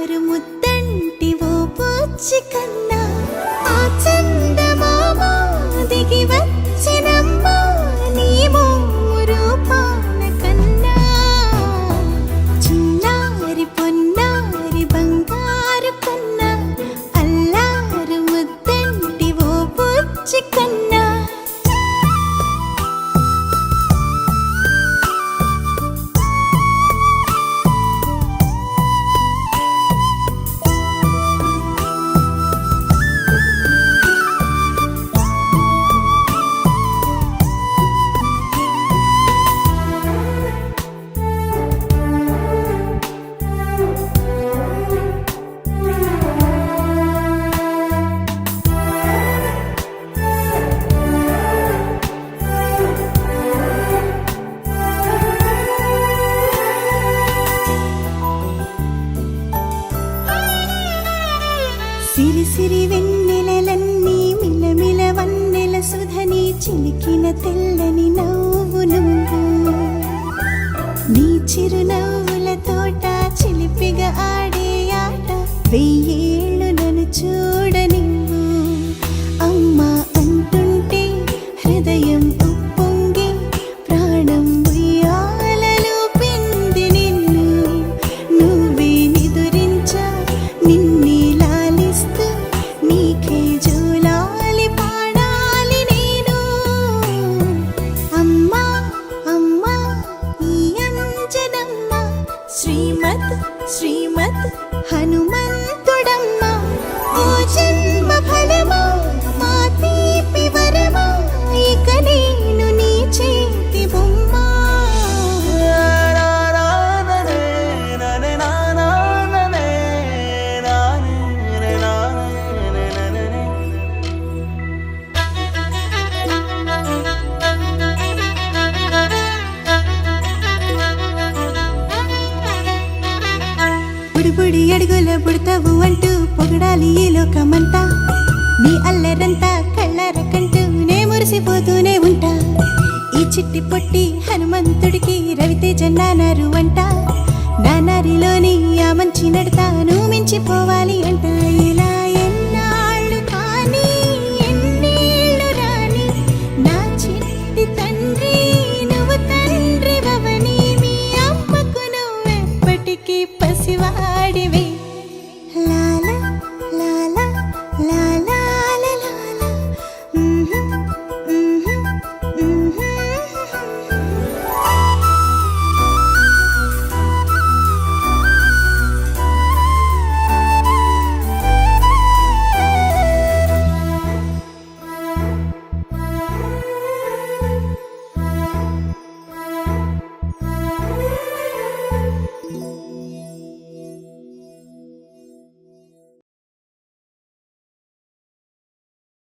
అల్లారు ముద్దంటి ఓ పూచి కన్నా ఆ చందమామ దిగి వచ్చినమ్మా నీ రూపాన కన్నా చిన్నారి పొన్నారి బంగారు కన్నా అల్లారు ముద్దంటి ఓ పూచి కన్నా సిరి సిరి వెన్నెలలన్నీ మిలమిల వన్నెల సుధని చిలికిన తెల్లని నవ్వు నువ్వు నీ చిరునవ్వుల తోట చిలిపిగా ఆడే ఆట వెయ్యేళ్ళు నన్ను చూడనివ్వు అమ్మా అంటుంటే హృదయం ఉప్పొంగి ప్రాణం ఉయ్యాలలో పిండి నిన్ను నువ్వే నిదురించా నిన్నే నీకే జోలాలి పాడాలి నేను అమ్మా అమ్మా ఈ అంజనమ్మ శ్రీమత్ శ్రీమత్ హనుమంతుడమ్మ ఓ జన్మ ఫలమా మా తీపి వరమా ఇక నేను నీ చేతి బొమ్మ బుడి అడుగుల బుడతావు అంటూ పొగడాలి ఈ లోకమంతా నీ అల్లరంతా కళ్ళారకంటూ నే మురిసిపోతూనే ఉంటా ఈ చిట్టి పొట్టి హనుమంతుడికి రవితేజ నానారు అంట నానారిలోని ఆ మంచి